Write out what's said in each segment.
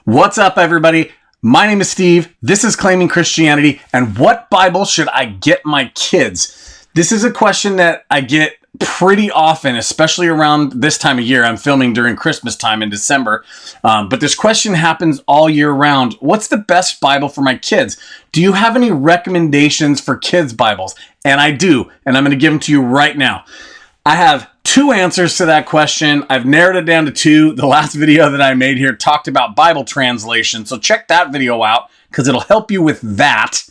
What's up, everybody? My name is Steve. This is Claiming Christianity. And what Bible should I get my kids? This is a question that I get pretty often, especially around this time of year. I'm filming during Christmas time in December. But this question happens all year round. What's the best Bible for my kids? Do you have any recommendations for kids' Bibles? And I do. And I'm going to give them to you right now. I have two answers to that question. I've narrowed it down to two. The last video that I made here talked about Bible translation. So check that video out because it'll help you with that.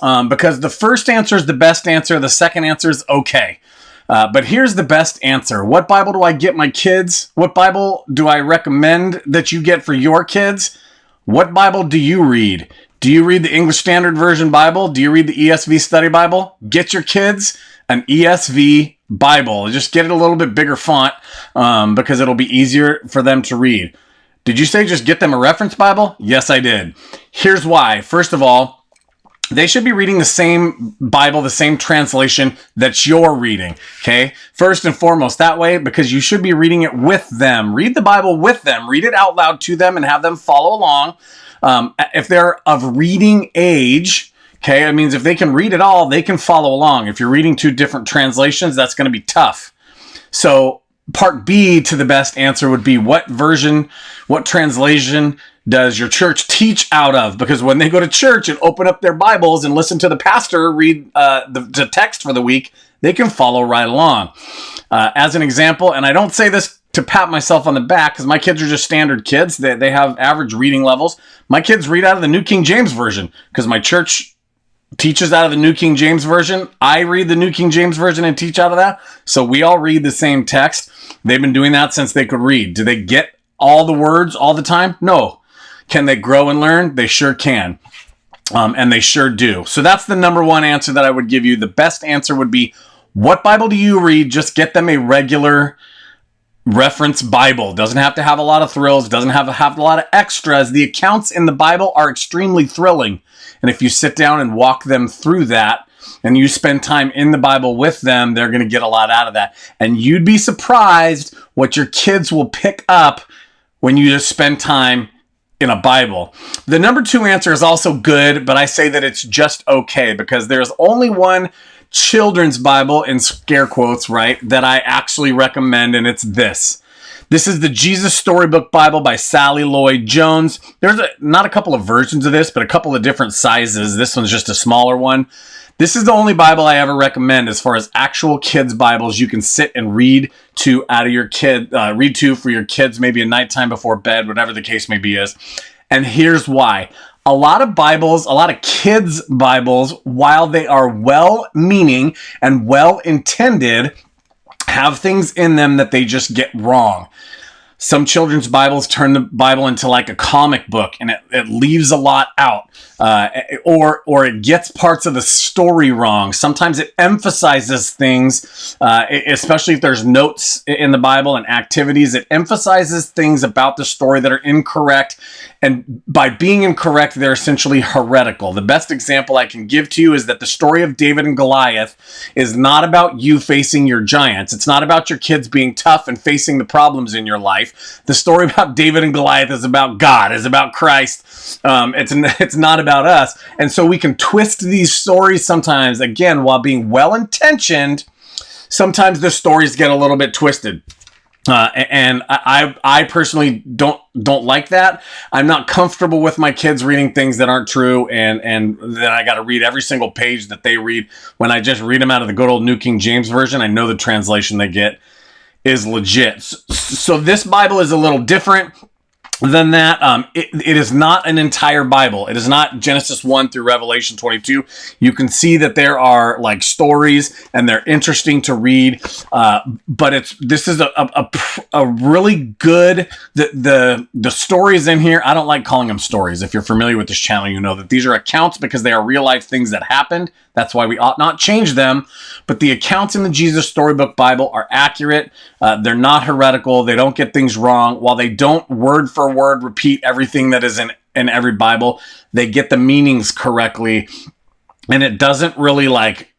Because the first answer is the best answer. The second answer is okay. But here's the best answer. What Bible do I get my kids? What Bible do I recommend that you get for your kids? What Bible do you read? Do you read the English Standard Version Bible? Do you read the ESV Study Bible? Get your kids an ESV Bible. Just get it a little bit bigger font because it'll be easier for them to read. Did you say just get them a reference Bible? Yes, I did. Here's why. First of all, they should be reading the same Bible, the same translation that you're reading, okay? First and foremost, that way, because you should be reading it with them. Read the Bible with them. Read it out loud to them and have them follow along. If they're of reading age, okay, it means if they can read it all, they can follow along. If you're reading two different translations, that's going to be tough. So part B to the best answer would be what version, what translation does your church teach out of? Because when they go to church and open up their Bibles and listen to the pastor read the text for the week, they can follow right along. As an example, and I don't say this to pat myself on the back because my kids are just standard kids. They have average reading levels. My kids read out of the New King James Version because my church teaches out of the New King James Version. I read the New King James Version and teach out of that. So we all read the same text. They've been doing that since they could read. Do they get all the words all the time? No. Can they grow and learn? They sure can. And they sure do. So that's the number one answer that I would give you. The best answer would be, what Bible do you read? Just get them a regular reference Bible. Doesn't have to have a lot of thrills. Doesn't have a lot of extras. The accounts in the Bible are extremely thrilling. And if you sit down and walk them through that and you spend time in the Bible with them, they're going to get a lot out of that. And you'd be surprised what your kids will pick up when you just spend time in a Bible. The number two answer is also good, but I say that it's just okay because there's only one children's Bible, in scare quotes, right, that I actually recommend, and it's this. This is the Jesus Storybook Bible by Sally Lloyd Jones. There's not a couple of versions of this, but a couple of different sizes. This one's just a smaller one. This is the only Bible I ever recommend as far as actual kids' Bibles you can sit and read to out of your read to for your kids, maybe at nighttime before bed, whatever the case may be is. And here's why. A lot of Bibles, a lot of kids' Bibles, while they are well-meaning and well-intended, have things in them that they just get wrong. Some children's Bibles turn the Bible into like a comic book and it leaves a lot out. Or it gets parts of the story wrong. Sometimes it emphasizes things, especially if there's notes in the Bible and activities. It emphasizes things about the story that are incorrect. And by being incorrect, they're essentially heretical. The best example I can give to you is that the story of David and Goliath is not about you facing your giants. It's not about your kids being tough and facing the problems in your life. The story about David and Goliath is about God, is about Christ. It's not about us. And so we can twist these stories sometimes, again, while being well-intentioned. Sometimes the stories get a little bit twisted. And I personally don't like that. I'm not comfortable with my kids reading things that aren't true, and then I got to read every single page that they read. When I just read them out of the good old New King James Version, I know the translation they get is legit. So this Bible is a little different than that. It is not an entire Bible. It is not Genesis 1 through Revelation 22. You can see that there are like stories and they're interesting to read. But this is a really good, the stories in here. I don't like calling them stories. If you're familiar with this channel, you know that these are accounts because they are real life things that happened. That's why we ought not change them. But the accounts in the Jesus Storybook Bible are accurate. They're not heretical. They don't get things wrong. While they don't word for word repeat everything that is in every Bible, they get the meanings correctly. And it doesn't really like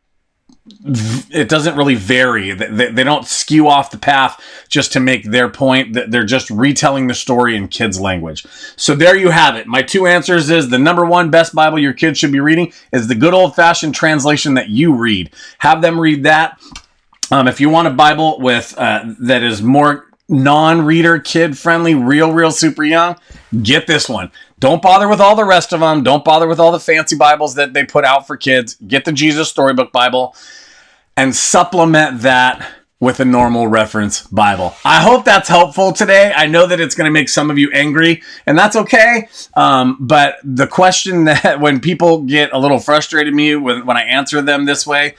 it doesn't really vary. They don't skew off the path just to make their point. They're just retelling the story in kids' language. So there you have it. My two answers is the number one best Bible your kids should be reading is the good old-fashioned translation that you read. Have them read that. If you want a Bible with that is more non-reader, kid-friendly, real super young, get this one. Don't bother with all the rest of them. Don't bother with all the fancy Bibles that they put out for kids. Get the Jesus Storybook Bible and supplement that with a normal reference Bible. I hope that's helpful today. I know that it's going to make some of you angry, and that's okay. But the question that when people get a little frustrated me when I answer them this way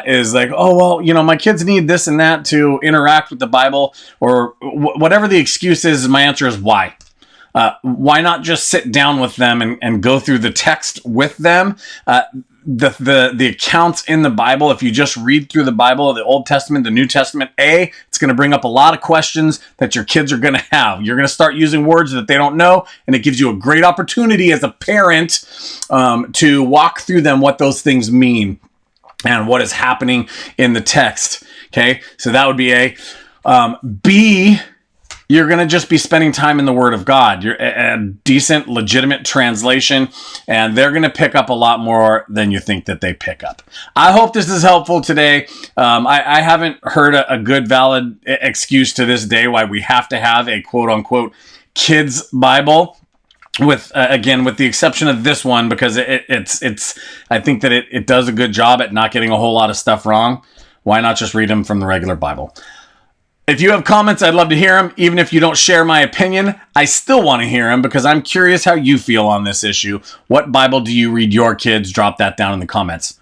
is like, oh, well, you know, my kids need this and that to interact with the Bible, or whatever the excuse is. My answer is why. Why not just sit down with them and go through the text with them? The accounts in the Bible, if you just read through the Bible, the Old Testament, the New Testament, it's going to bring up a lot of questions that your kids are going to have. You're going to start using words that they don't know, and it gives you a great opportunity as a parent to walk through them what those things mean and what is happening in the text. Okay, so that would be A. B, you're going to just be spending time in the Word of God. You're a decent, legitimate translation, and they're going to pick up a lot more than you think that they pick up. I hope this is helpful today. I haven't heard a good, valid excuse to this day why we have to have a quote-unquote kids Bible. With the exception of this one, because it's I think that it does a good job at not getting a whole lot of stuff wrong. Why not just read them from the regular Bible? If you have comments, I'd love to hear them. Even if you don't share my opinion, I still want to hear them because I'm curious how you feel on this issue. What Bible do you read your kids? Drop that down in the comments.